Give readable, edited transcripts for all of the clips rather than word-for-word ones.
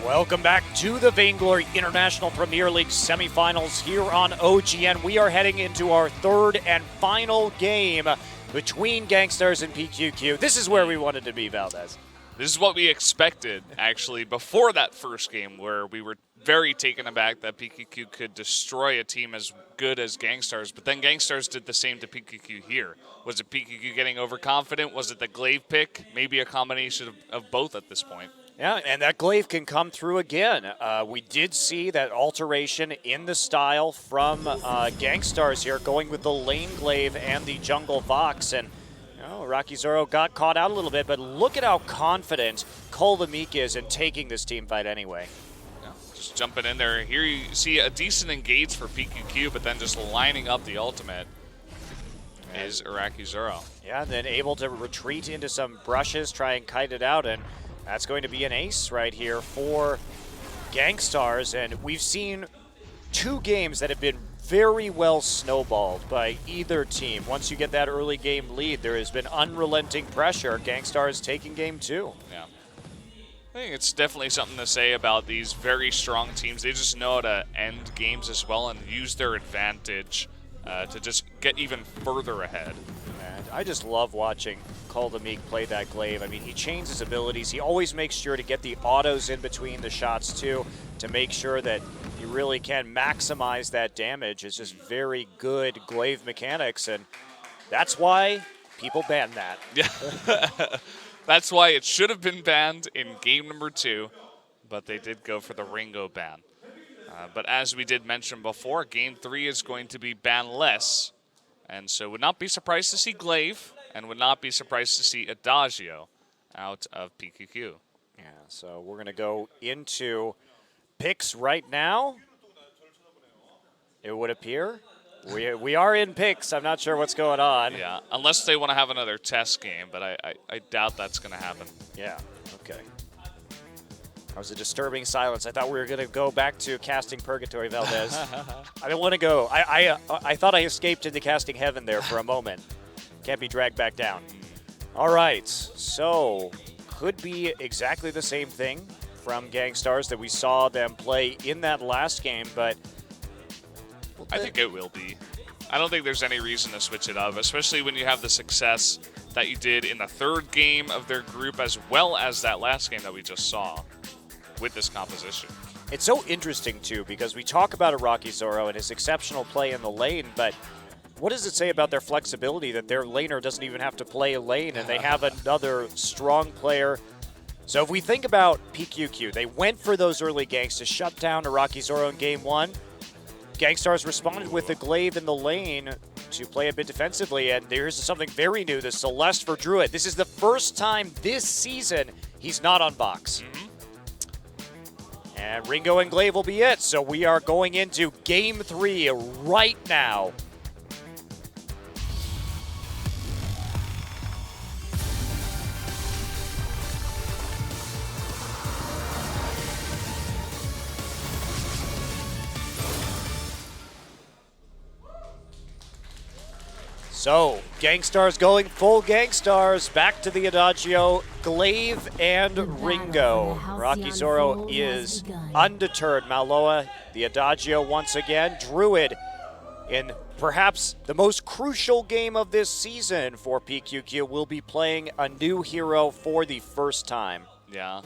Welcome back to the Vainglory International Premier League semifinals here on OGN. We are heading into our third and final game between GankStars and pQq. This is where we wanted to be, Valdez. This is what we expected, actually, before that first game, where we were very taken aback that pQq could destroy a team as good as GankStars, but then GankStars did the same to pQq here. Was it pQq getting overconfident? Was it the Glaive pick? Maybe a combination of both at this point. Yeah, and that Glaive can come through again. We did see that alteration in the style from GankStars here, going with the lane Glaive and the jungle Vox. And Rocky Zoro got caught out a little bit, but look at how confident Koldemeek is in taking this team fight anyway. Yeah, just jumping in there. Here you see a decent engage for pQq, but then just lining up the ultimate is Rocky Zoro. Yeah, and then able to retreat into some brushes, try and kite it out, and that's going to be an ace right here for GankStars. And we've seen two games that have been very well snowballed by either team. Once you get that early game lead, there has been unrelenting pressure. GankStars taking game two. Yeah. I think it's definitely something to say about these very strong teams. They just know how to end games as well and use their advantage to just get even further ahead. And I just love watching Koldemeek play that Glaive. I mean, he chains his abilities. He always makes sure to get the autos in between the shots, too, to make sure that he really can maximize that damage. It's just very good Glaive mechanics, and that's why people banned that. Yeah, that's why it should have been banned in game number 2, but they did go for the Ringo ban. But as we did mention before, game 3 is going to be ban-less, and so would not be surprised to see Glaive, and would not be surprised to see Adagio out of pQq. Yeah, so we're going to go into picks right now. It would appear. We are in picks. I'm not sure what's going on. Yeah, unless they want to have another test game, but I doubt that's going to happen. Yeah, okay. That was a disturbing silence. I thought we were going to go back to casting Purgatory, Valdez. I didn't want to go. I thought I escaped into casting Heaven there for a moment. Can't be dragged back down. All right, so could be exactly the same thing from GankStars that we saw them play in that last game, but I think it will be. I don't think there's any reason to switch it up, especially when you have the success that you did in the third game of their group as well as that last game that we just saw with this composition. It's so interesting, too, because we talk about Rocky Zoro and his exceptional play in the lane, but what does it say about their flexibility that their laner doesn't even have to play a lane and they have another strong player? So if we think about pQq, they went for those early ganks to shut down Rocky Zoro in game 1. GankStars responded with the Glaive in the lane to play a bit defensively, and there's something very new, the Celeste for Druid. This is the first time this season he's not on Vox. And Ringo and Glaive will be it, so we are going into game 3 right now. So, GankStars going full GankStars, back to the Adagio, Glaive and Ringo. Rocky Zoro is undeterred. Maloa, the Adagio once again. Druid in perhaps the most crucial game of this season for pQq will be playing a new hero for the first time. Yeah.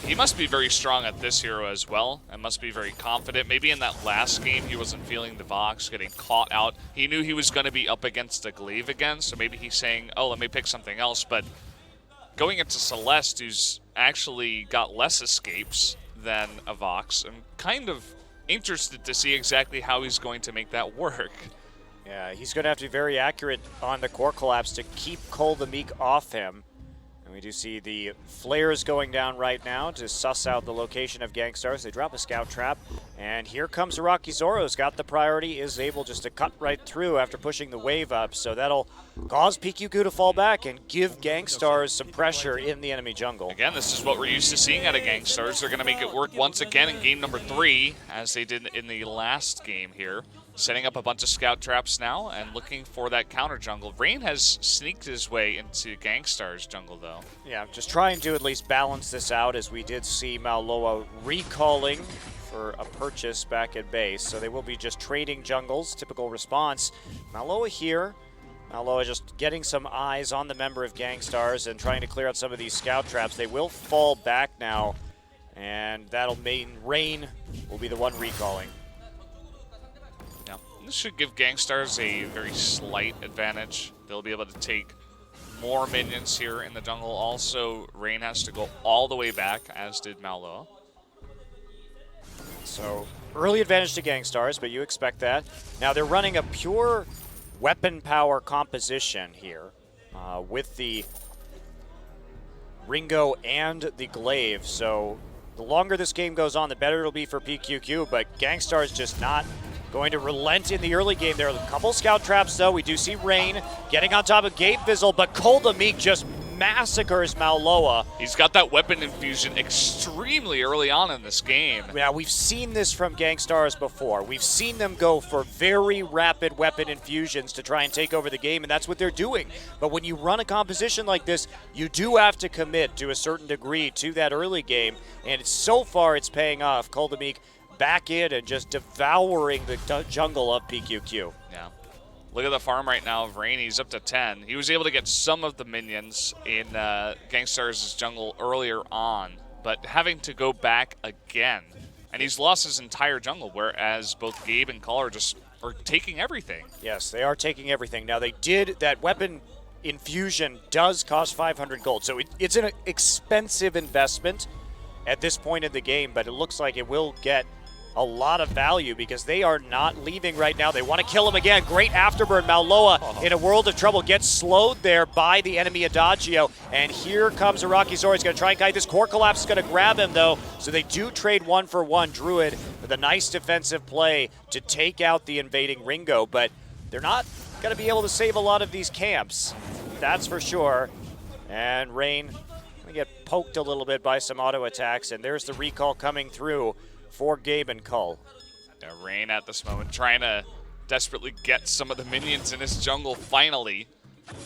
He must be very strong at this hero as well, and must be very confident. Maybe in that last game he wasn't feeling the Vox, getting caught out. He knew he was going to be up against the Glaive again, so maybe he's saying, oh, let me pick something else. But going into Celeste, who's actually got less escapes than a Vox, I'm kind of interested to see exactly how he's going to make that work. Yeah, he's going to have to be very accurate on the core collapse to keep Koldemeek off him. And we do see the flares going down right now to suss out the location of GankStars. They drop a scout trap, and here comes Rocky Zoro. Who's got the priority, is able just to cut right through after pushing the wave up. So that'll cause pQq to fall back and give GankStars some pressure in the enemy jungle. Again, this is what we're used to seeing out of GankStars. They're going to make it work once again in game number 3, as they did in the last game here. setting up a bunch of scout traps now and looking for that counter jungle. Rain has sneaked his way into GankStars jungle, though. Yeah, just trying to at least balance this out, as we did see Mauloa recalling for a purchase back at base. So they will be just trading jungles, typical response. Mauloa here. Mauloa just getting some eyes on the member of GankStars and trying to clear out some of these scout traps. They will fall back now, and that'll mean Rain will be the one recalling. This should give GankStars a very slight advantage. They'll be able to take more minions here in the jungle. Also, Rain has to go all the way back, as did Mauloa. So, early advantage to GankStars, but you expect that. Now, they're running a pure weapon power composition here with the Ringo and the Glaive. So, the longer this game goes on, the better it'll be for pQq, but GankStars just not going to relent in the early game. There are a couple scout traps, though. We do see Rain getting on top of Gabe Fizzle, but Cold-A-Meek just massacres Mauloa. He's got that weapon infusion extremely early on in this game. Yeah, we've seen this from GankStars before. We've seen them go for very rapid weapon infusions to try and take over the game, and that's what they're doing. But when you run a composition like this, you do have to commit to a certain degree to that early game, and so far it's paying off. Cold-A-Meek back in and just devouring the jungle of pQq. Yeah. Look at the farm right now of Rain. He's up to 10. He was able to get some of the minions in GankStars' jungle earlier on, but having to go back again. And he's lost his entire jungle, whereas both Gabe and Cull are taking everything. Yes, they are taking everything. Now, they did, that weapon infusion does cost 500 gold, so it's an expensive investment at this point in the game, but it looks like it will get a lot of value because they are not leaving right now. They want to kill him again. Great afterburn. Mauloa in a world of trouble gets slowed there by the enemy Adagio. And here comes Iraqi Zora. He's going to try and kite this. Core Collapse is going to grab him, though. So they do trade 1-for-1. Druid with a nice defensive play to take out the invading Ringo. But they're not going to be able to save a lot of these camps. That's for sure. And Rain going to get poked a little bit by some auto attacks. And there's the recall coming through for Gabe and Cull. Yeah, Rain at this moment trying to desperately get some of the minions in his jungle finally.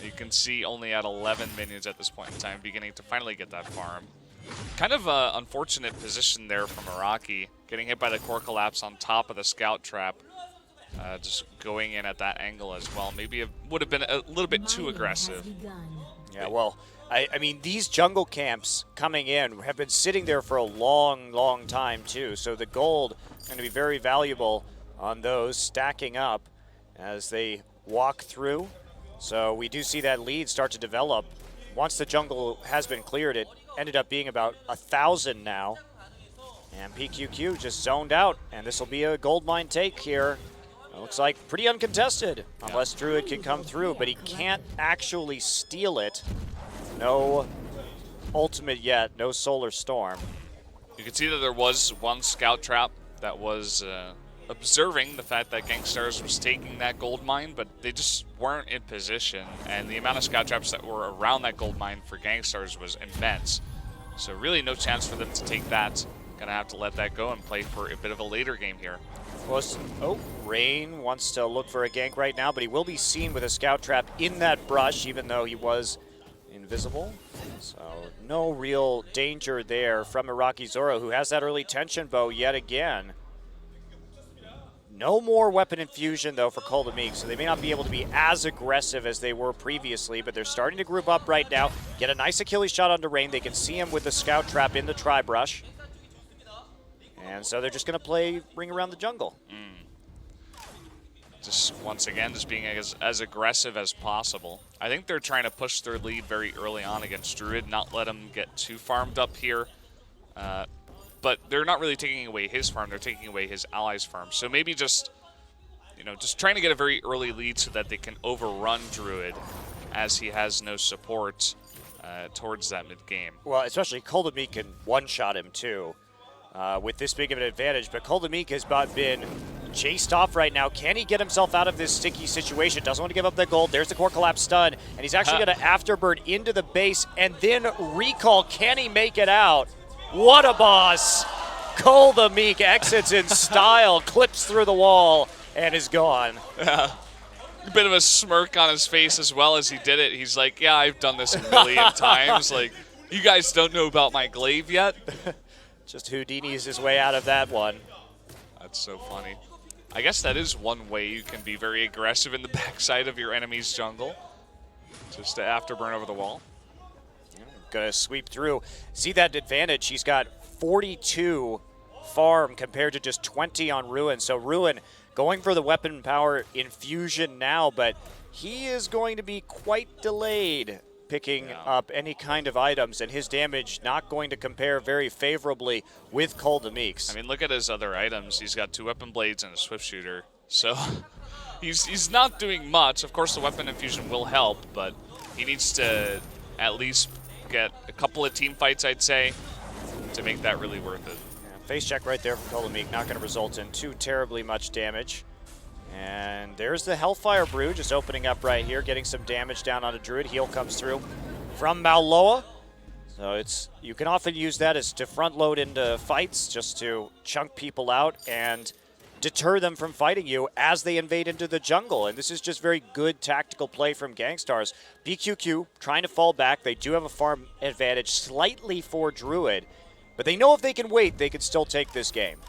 You can see only at 11 minions at this point in time, beginning to finally get that farm. Kind of an unfortunate position there from Iraqi, getting hit by the core collapse on top of the scout trap. Just going in at that angle as well. Maybe it would have been a little bit too aggressive. Yeah, well, I mean, these jungle camps coming in have been sitting there for a long, long time, too. So the gold is going to be very valuable on those stacking up as they walk through. So we do see that lead start to develop. Once the jungle has been cleared, it ended up being about 1,000 now. And pQq just zoned out, and this will be a gold mine take here. It looks like pretty uncontested, unless Druid can come through, but he can't actually steal it. No ultimate yet, no solar storm. You can see that there was one scout trap that was observing the fact that GankStars was taking that gold mine, but they just weren't in position, and the amount of scout traps that were around that gold mine for GankStars was immense. So really no chance for them to take that. Gonna have to let that go and play for a bit of a later game here. Oh, Rain wants to look for a gank right now, but he will be seen with a scout trap in that brush, even though he was invisible. So no real danger there from Iraqi Zora, who has that early tension bow yet again. No more weapon infusion, though, for Cold-A-Meek, so they may not be able to be as aggressive as they were previously, but they're starting to group up right now. Get a nice Achilles shot onto Rain. They can see him with the scout trap in the tri-brush. And so they're just going to play Ring Around the Jungle. Just once again, just being as aggressive as possible. I think they're trying to push their lead very early on against Druid, not let him get too farmed up here. But they're not really taking away his farm, they're taking away his allies' farm. So maybe just, just trying to get a very early lead so that they can overrun Druid as he has no support towards that mid-game. Well, especially Cold-A-Meek can one-shot him, too. With this big of an advantage, but Cold-A-Meek has been chased off right now. Can he get himself out of this sticky situation? Doesn't want to give up the gold. There's the core collapse stun, and he's actually going to afterburn into the base and then recall. Can he make it out? What a boss! Cold-A-Meek exits in style, clips through the wall, and is gone. A bit of a smirk on his face as well as he did it. He's like, yeah, I've done this a million times. Like, you guys don't know about my glaive yet? Just Houdini's his way out of that one. That's so funny. I guess that is one way you can be very aggressive in the backside of your enemy's jungle. Just to afterburn over the wall. Gonna sweep through. See that advantage? He's got 42 farm compared to just 20 on Ruin. So Ruin going for the weapon power infusion now, but he is going to be quite delayed picking up any kind of items, and his damage not going to compare very favorably with Call the Meeks. I mean, look at his other items. He's got 2 weapon blades and a swift shooter. So he's not doing much. Of course, the weapon infusion will help, but he needs to at least get a couple of team fights, I'd say, to make that really worth it. Yeah, face check right there from Call the Meek, not going to result in too terribly much damage. And there's the Hellfire Brew just opening up right here, getting some damage down on a Druid. Heal comes through from Maloa. So you can often use that as to front load into fights, just to chunk people out and deter them from fighting you as they invade into the jungle. And this is just very good tactical play from GankStars. pQq trying to fall back. They do have a farm advantage slightly for Druid, but they know if they can wait, they can still take this game.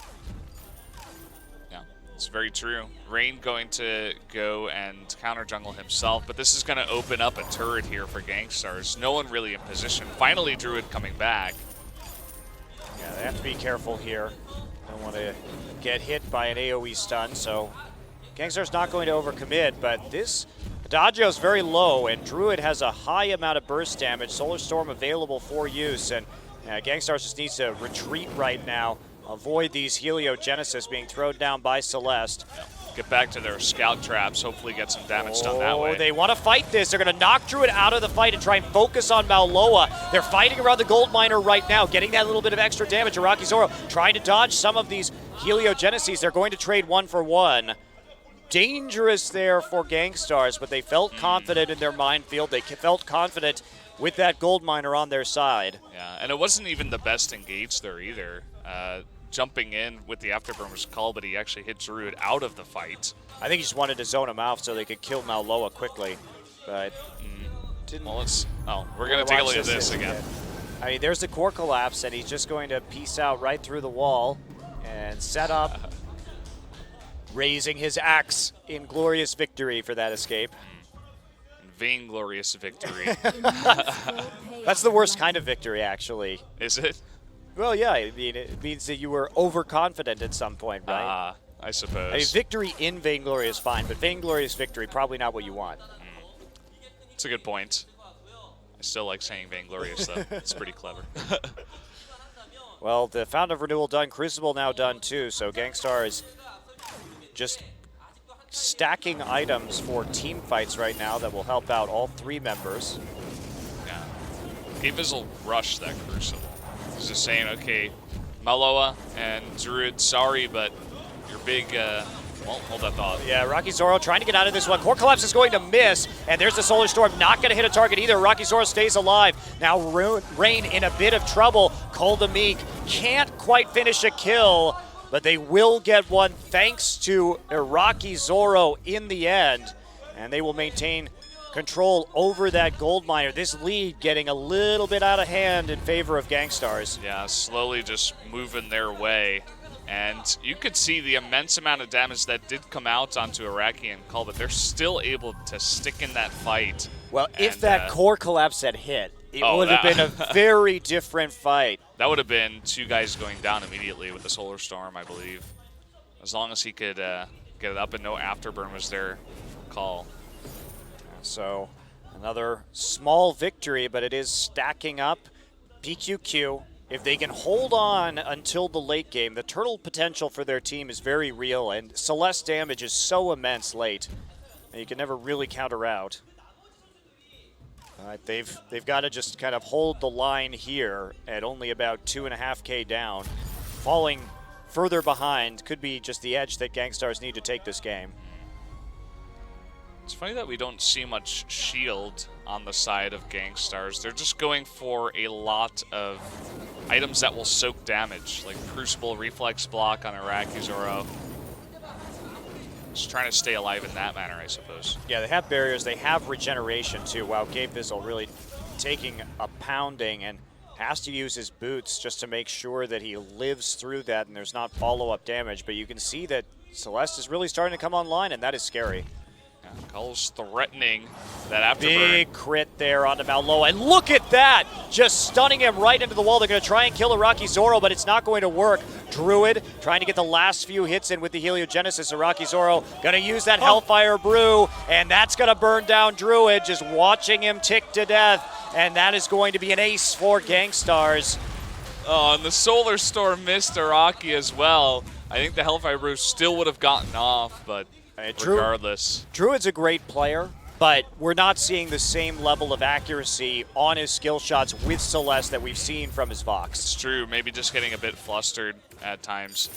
It's very true. Rain going to go and counter jungle himself, but this is going to open up a turret here for GankStars. No one really in position. Finally, Druid coming back. Yeah, they have to be careful here. Don't want to get hit by an AoE stun, so GankStars not going to overcommit, but this Adagio is very low, and Druid has a high amount of burst damage. Solar Storm available for use, and GankStars just needs to retreat right now. Avoid these Heliogenesis being thrown down by Celeste. Get back to their scout traps, hopefully get some damage done that way. They want to fight this. They're going to knock Druid out of the fight and try and focus on Maloa. They're fighting around the gold miner right now, getting that little bit of extra damage. Iraqi Zoro trying to dodge some of these Heliogenesis. They're going to trade 1 for 1. Dangerous there for GankStars, but they felt confident in their minefield. They felt confident with that gold miner on their side. Yeah, and it wasn't even the best engage there either. Jumping in with the afterburn was called, but he actually hit Druid out of the fight. I think he just wanted to zone him out so they could kill Maloa quickly, but didn't. Well, we're going to take a look at this again. I mean, there's the core collapse, and he's just going to peace out right through the wall and set up, raising his axe in glorious victory for that escape. Vainglorious victory. That's the worst kind of victory, actually. Is it? Well, yeah, I mean, it means that you were overconfident at some point, right? I suppose. I mean, victory in Vainglory is fine, but Vainglorious victory, probably not what you want. It's a good point. I still like saying Vainglorious, though. It's pretty clever. Well, the Fountain of Renewal done, Crucible now done, too, so GankStars is just stacking items for team fights right now that will help out all 3 members. Yeah. Gavis will rush that Crucible. He's just saying, okay, Maloa and Druid, sorry, but you're big, well, hold that thought. Yeah, Rocky Zoro trying to get out of this one. Core Collapse is going to miss, and there's the Solar Storm, not going to hit a target either. Rocky Zoro stays alive. Now Rain in a bit of trouble. Call the Meek can't quite finish a kill, but they will get one thanks to Iraqi Zoro in the end, and they will maintain control over that gold miner. This lead getting a little bit out of hand in favor of GankStars. Yeah, slowly just moving their way. And you could see the immense amount of damage that did come out onto Iraqi and Cull, but they're still able to stick in that fight. Well, if that core collapse had hit, it would have been a very different fight. That would have been 2 guys going down immediately with the Solar Storm, I believe. As long as he could get it up and no afterburn was there for Cull. So another small victory, but it is stacking up. pQq, if they can hold on until the late game, the turtle potential for their team is very real, and Celeste's damage is so immense late that you can never really counter out. They've got to just kind of hold the line here at only about 2.5K down. Falling further behind could be just the edge that GankStars need to take this game. It's funny that we don't see much shield on the side of GankStars. They're just going for a lot of items that will soak damage, like Crucible, Reflex Block on Iraqi Zoro. Just trying to stay alive in that manner, I suppose. Yeah, they have barriers. They have regeneration, too. Wow, Gabe Vizzle really taking a pounding and has to use his boots just to make sure that he lives through that and there's not follow-up damage. But you can see that Celeste is really starting to come online, and that is scary. Yeah, Cull's threatening that afterburn. Big crit there onto Malloa, and look at that! Just stunning him right into the wall. They're going to try and kill Iraqi Zoro, but it's not going to work. Druid trying to get the last few hits in with the Heliogenesis. Iraqi Zoro going to use that Hellfire Brew, and that's going to burn down Druid, just watching him tick to death, and that is going to be an ace for GankStars. Oh, and the Solar Storm missed Iraqi as well. I think the Hellfire Brew still would have gotten off, but regardless. Druid's a great player, but we're not seeing the same level of accuracy on his skill shots with Celeste that we've seen from his Vox. It's true, maybe just getting a bit flustered at times.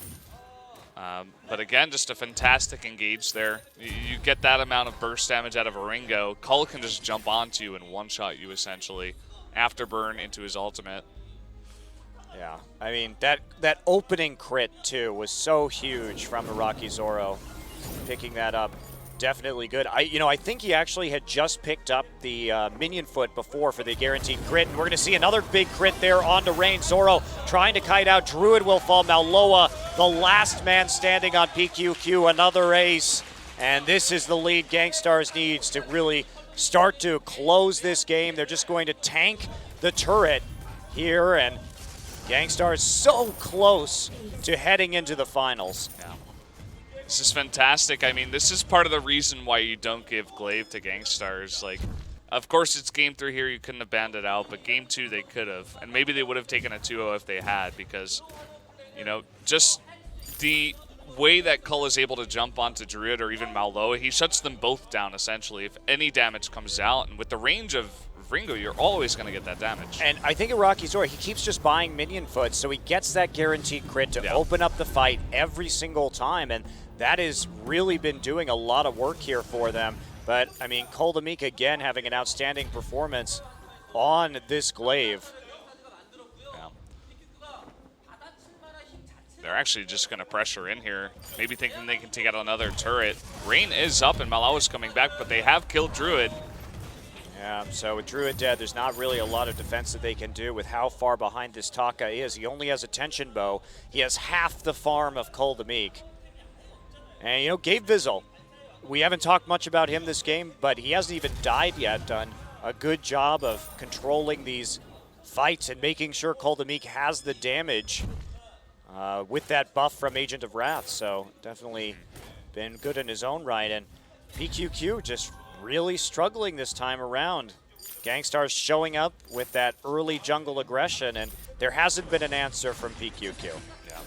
But again, just a fantastic engage there. You get that amount of burst damage out of a Ringo. Cull can just jump onto you and one-shot you essentially. Afterburn into his ultimate. Yeah, I mean, that opening crit, too, was so huge from Iraqi Zoro. Picking that up, definitely good. I think he actually had just picked up the minion foot before for the guaranteed crit, and we're going to see another big crit there onto Rain. Zoro trying to kite out. Druid will fall. Malloa, the last man standing on pQq, another ace. And this is the lead GankStars needs to really start to close this game. They're just going to tank the turret here, and GankStars so close to heading into the finals. Yeah. This is fantastic. I mean, this is part of the reason why you don't give Glaive to GankStars. Like, of course, it's Game 3 here. You couldn't have banned it out, but Game 2 they could have. And maybe they would have taken a 2-0 if they had, because, you know, just the way that Cull is able to jump onto Druid or even Malloa, he shuts them both down, essentially, if any damage comes out. And with the range of Ringo, you're always going to get that damage. And I think Iraqi Zoro, he keeps just buying minion foot, so he gets that guaranteed crit to open up the fight every single time, and that has really been doing a lot of work here for them. But, I mean, Koldamik, again, having an outstanding performance on this Glaive. Yeah. They're actually just going to pressure in here, maybe thinking they can take out another turret. Rain is up, and Malaua's coming back, but they have killed Druid. Yeah, so with Druid dead, there's not really a lot of defense that they can do with how far behind this Taka is. He only has a tension bow. He has half the farm of Koldamik. And, you know, Gabe Vizzle, we haven't talked much about him this game, but he hasn't even died yet. Done a good job of controlling these fights and making sure Koldamik has the damage with that buff from Agent of Wrath. So definitely been good in his own right. And pQq just really struggling this time around. GankStars showing up with that early jungle aggression, and there hasn't been an answer from pQq. Yeah.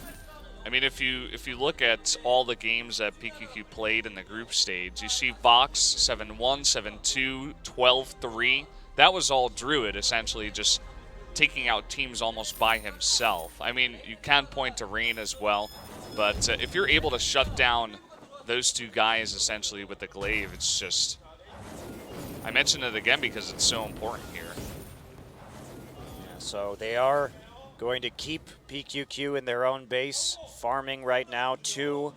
I mean, if you look at all the games that pQq played in the group stage, you see Vox 7-1, 7-2, 12-3. That was all Druid, essentially just taking out teams almost by himself. I mean, you can point to Rain as well, but if you're able to shut down those two guys essentially with the Glaive, it's just... I mention it again because it's so important here. Yeah, so they are going to keep pQq in their own base, farming right now. 2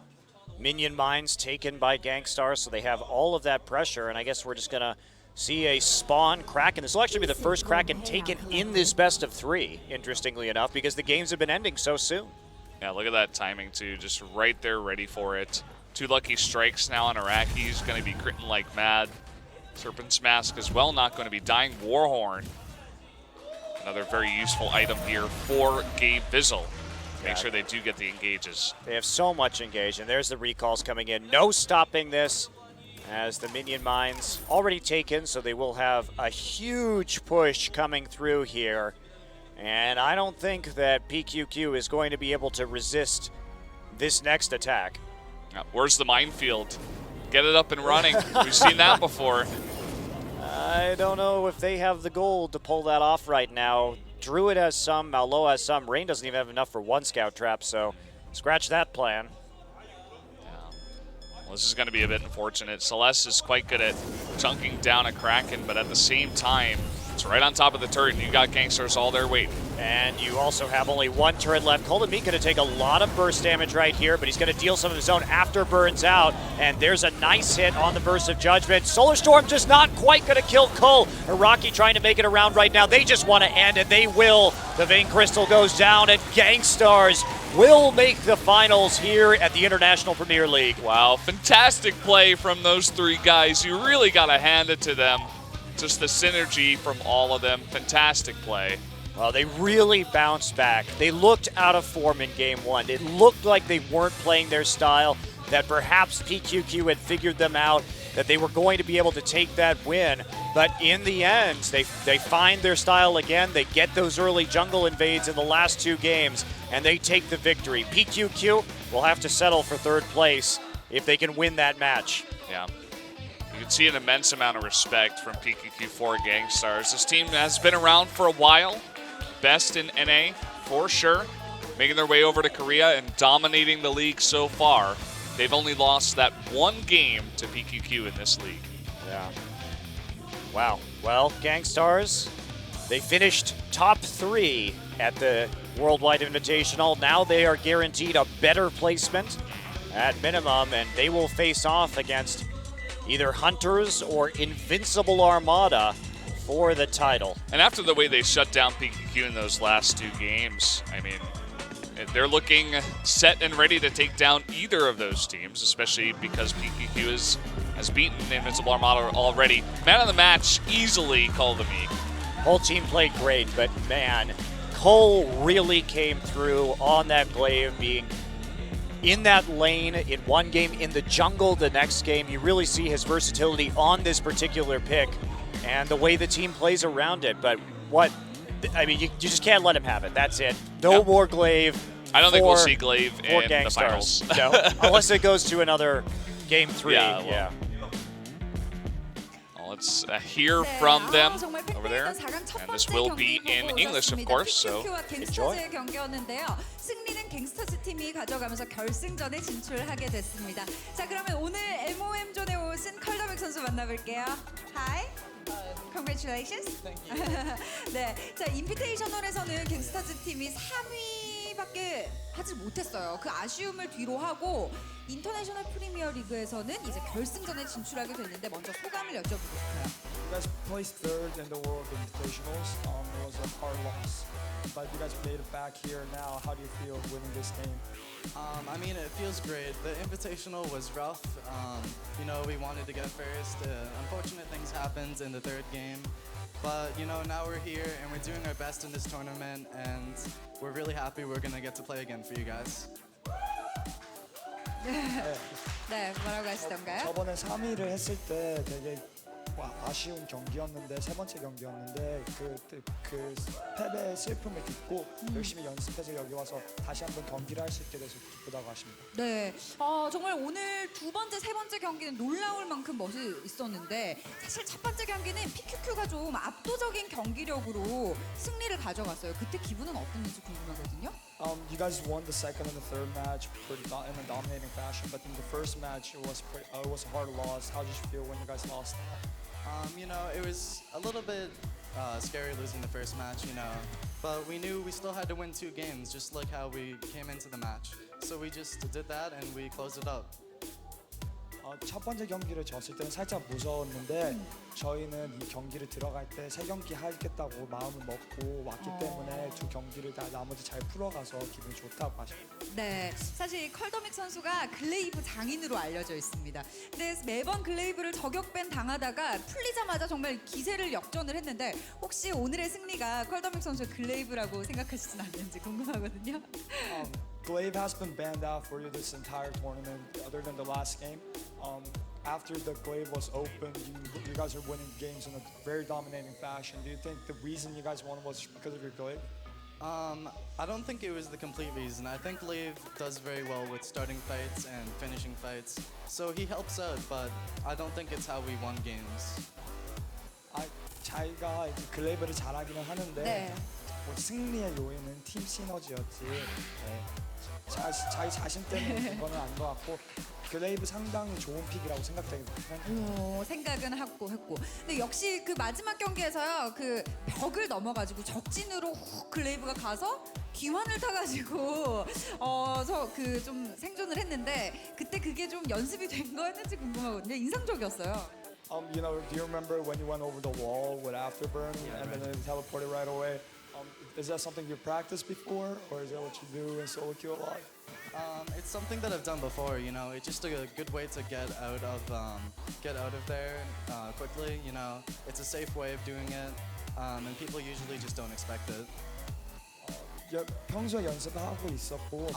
minion mines taken by GankStars, so they have all of that pressure, and I guess we're just going to see a spawn Kraken. This will actually be the first Kraken taken in this best of 3, interestingly enough, because the games have been ending so soon. Yeah, look at that timing, too. Just right there, ready for it. 2 lucky strikes now on Iraqi. He's going to be critting like mad. Serpent's Mask as well, not going to be dying. Warhorn, another very useful item here for Gabe Vizzle. Make sure they do get the engages. They have so much engage, and there's the recalls coming in. No stopping this as the minion mines already taken, so they will have a huge push coming through here. And I don't think that pQq is going to be able to resist this next attack. Now, where's the minefield? Get it up and running. We've seen that before. I don't know if they have the gold to pull that off right now. Druid has some, Malloa has some. Rain doesn't even have enough for 1 scout trap, so scratch that plan. Yeah. Well, this is going to be a bit unfortunate. Celeste is quite good at chunking down a Kraken, but at the same time, it's right on top of the turret, and you got GankStars all there waiting. And you also have only one turret left. Kolami going to take a lot of burst damage right here, but he's going to deal some of his own after burns out. And there's a nice hit on the Burst of Judgment. Solar Storm just not quite going to kill Cole. Iraqi trying to make it around right now. They just want to end, and they will. The Vein Crystal goes down, and GankStars will make the finals here at the International Premier League. Wow, fantastic play from those three guys. You really got to hand it to them. Just the synergy from all of them. Fantastic play. Well, they really bounced back. They looked out of form in game one. It looked like they weren't playing their style, that perhaps pQq had figured them out, that they were going to be able to take that win. But in the end, they find their style again. They get those early jungle invades in the last two games, and they take the victory. pQq will have to settle for third place if they can win that match. Yeah. You can see an immense amount of respect from pQq for GankStars. This team has been around for a while. Best in NA, for sure. Making their way over to Korea and dominating the league so far. They've only lost that one game to pQq in this league. Yeah. Wow. Well, GankStars, they finished top 3 at the Worldwide Invitational. Now they are guaranteed a better placement at minimum, and they will face off against either Hunters or Invincible Armada for the title. And after the way they shut down pQq in those last two games, I mean, they're looking set and ready to take down either of those teams, especially because pQq has beaten Invincible Armada already. Man of the match, easily Kolami. Whole team played great, but man, Cole really came through on that glaive, being in that lane in one game, in the jungle the next game. You really see his versatility on this particular pick and the way the team plays around it. But I mean, you just can't let him have it. That's it. No more glaive. I don't think we'll see glaive in GankStars. the finals. No, unless it goes to another game 3. Yeah. Well, let's hear from them over there. And this will be in English, of course, so enjoy. 승리는 갱스터즈 팀이 가져가면서 결승전에 진출하게 됐습니다. 자, 그러면 오늘 MOM존에 오신 컬더맥 선수 만나볼게요. Hi. Congratulations. Thank you. 네, 자, 인비테이셔널에서는 갱스터즈 팀이 3위밖에 하지 못했어요. 그 아쉬움을 뒤로 하고 인터내셔널 프리미어 리그에서는 이제 결승전에 진출하게 됐는데 먼저 소감을 여쭤보고 싶어요. You guys placed third in the World Invitationals. It was a hard loss, but you guys made it back here now. How do you feel winning this game? I mean, it feels great. The Invitational was rough. You know, we wanted to get first. Unfortunate things happened in the third game. But, you know, now we're here and we're doing our best in this tournament, and we're really happy we're going to get to play again for you guys. 네, 뭐라고 하시던가요? 저번에 3위를 했을 때 되게 아쉬운 경기였는데, 세 번째 경기였는데 그 패배의 슬픔을 딛고 열심히 연습해서 여기 와서 다시 한번 경기를 할 수 있게 돼서 기쁘다고 하십니다. 네, 정말 오늘 두 번째, 세 번째 경기는 놀라울 만큼 멋있었는데 사실 첫 번째 경기는 pQq가 좀 압도적인 경기력으로 승리를 가져갔어요. 그때 기분은 어땠는지 궁금하거든요. You guys won the second and the third match in a dominating fashion, but in the first match it was a hard loss. How did you feel when you guys lost? You know, it was a little bit scary losing the first match, you know, but we knew we still had to win 2 games, just like how we came into the match. So we just did that and we closed it up. 첫 번째 경기를 졌을 때는 살짝 무서웠는데 저희는 이 경기를 들어갈 때 3경기 하겠다고 마음을 먹고 왔기 때문에 2경기를 다 나머지 잘 풀어가서 기분이 좋다고 하십니다. 네, 사실 컬더맥 선수가 글레이브 장인으로 알려져 있습니다. 근데 매번 글레이브를 저격밴 당하다가 풀리자마자 정말 기세를 역전을 했는데 혹시 오늘의 승리가 컬더맥 선수의 글레이브라고 생각하시진 않는지 궁금하거든요. Glaive has been banned out for you this entire tournament, other than the last game. After the glaive was opened, you guys are winning games in a very dominating fashion. Do you think the reason you guys won was because of your glaive? I don't think it was the complete reason. I think Glaive does very well with starting fights and finishing fights, so he helps out, but I don't think it's how we won games. 자기가 이제 글레이브를 잘하기는 하는데 네. 뭐 승리의 요인은 팀 시너지였지. 자기 자신 때문에 그거는 아닌 것 같고 글레이브 상당히 좋은 픽이라고 생각되거든요. 생각은 했고. 근데 역시 그 마지막 경기에서요. 그 벽을 넘어가지고 적진으로 훅 글레이브가 가서 기환을 타가지고 그 좀 생존을 했는데 그때 그게 좀 연습이 된 거였는지 궁금하거든요. 인상적이었어요. You know, do you remember when you went over the wall with Afterburn and then it teleported right away? Is that something you practiced before, or is that what you do in solo queue a lot? It's something that I've done before. You know, it's just a good way to get out of there quickly. You know, it's a safe way of doing it, and people usually just don't expect it. 평소에 연습하고 있었고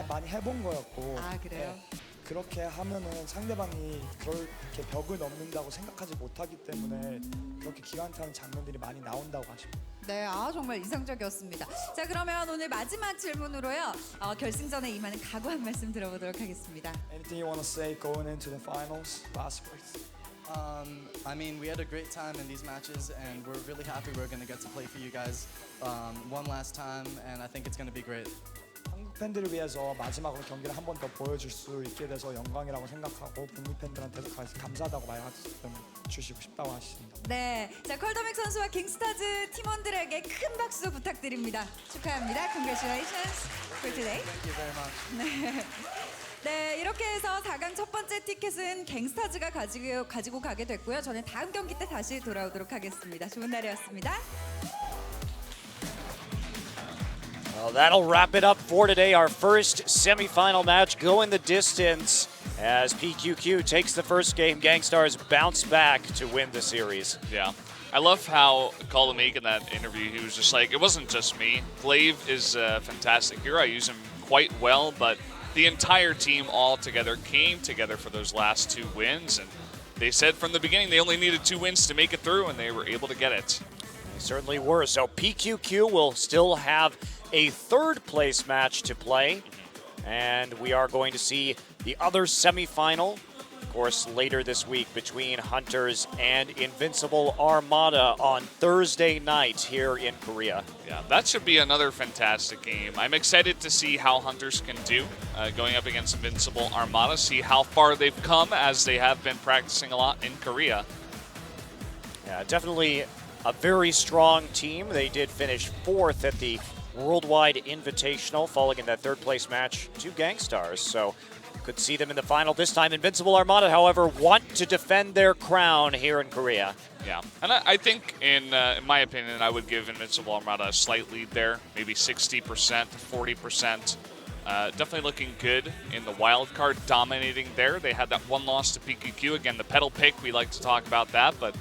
많이 해본 거였고. 아, 그래요? 그렇게 하면은 상대방이 그렇게 벽을 넘는다고 생각하지 못하기 때문에 그렇게 기관타는 장면들이 많이 나온다고 하십니다. 네, 정말 인상적이었습니다. 자, 그러면 오늘 마지막 질문으로요. 결승전에 임하는 각오 한 말씀 들어보도록 하겠습니다. Anything you want to say going into the finals? Last words. I mean, we had a great time in these matches, and we're really happy we're going to get to play for you guys one last time, and I think it's going to be great. 한국 팬들을 위해서 마지막으로 경기를 한 번 더 보여줄 수 있게 돼서 영광이라고 생각하고 북미 팬들한테도 감사하다고 말해주시고 싶다고 하십니다. 네, 자 컬더맥 선수와 갱스타즈 팀원들에게 큰 박수 부탁드립니다. 축하합니다. Congratulations for today. Thank you very much. 네, 이렇게 해서 4강 첫 번째 티켓은 갱스타즈가 가지고 가게 됐고요. 저는 다음 경기 때 다시 돌아오도록 하겠습니다. 좋은 날이었습니다. Well, that'll wrap it up for today. Our first semifinal match going the distance as pQq takes the first game. GankStars bounce back to win the series. Yeah. I love how Colomik in that interview, he was just like, it wasn't just me. Glaive is a fantastic hero. I use him quite well, but the entire team all together came together for those last 2 wins. And they said from the beginning they only needed 2 wins to make it through, and they were able to get it. They certainly were. So pQq will still have a third place match to play. And we are going to see the other semifinal, of course, later this week between Hunters and Invincible Armada on Thursday night here in Korea. Yeah, that should be another fantastic game. I'm excited to see how Hunters can do going up against Invincible Armada, see how far they've come as they have been practicing a lot in Korea. Yeah, definitely a very strong team. They did finish 4th at the Worldwide Invitational, falling in that third place match to GankStars. So could see them in the final this time. Invincible Armada, however, want to defend their crown here in Korea. Yeah, and I think, in my opinion, I would give Invincible Armada a slight lead there, maybe 60%, 40%. Definitely looking good in the wild card, dominating there. They had that 1 loss to pQq. Again, the pedal pick, we like to talk about that, but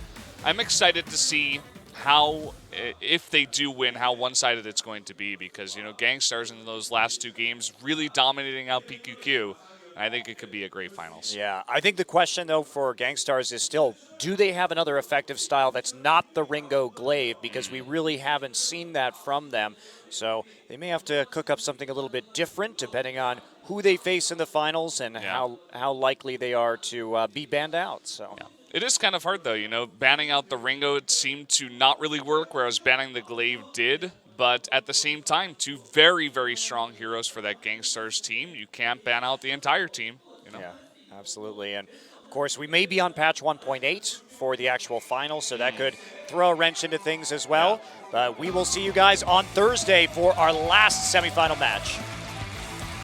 I'm excited to see how, if they do win, how one-sided it's going to be, because, you know, GankStars in those last 2 games really dominating out pQq. I think it could be a great finals. Yeah, I think the question, though, for GankStars is still, do they have another effective style that's not the Ringo Glaive? Because we really haven't seen that from them. So they may have to cook up something a little bit different depending on who they face in the finals and how likely they are to be banned out. So. Yeah. It is kind of hard, though. You know, banning out the Ringo seemed to not really work, whereas banning the Glaive did. But at the same time, 2 very, very strong heroes for that GankStars team. You can't ban out the entire team. You know? Yeah, absolutely. And, of course, we may be on patch 1.8 for the actual final, so that could throw a wrench into things as well. Yeah. But we will see you guys on Thursday for our last semifinal match.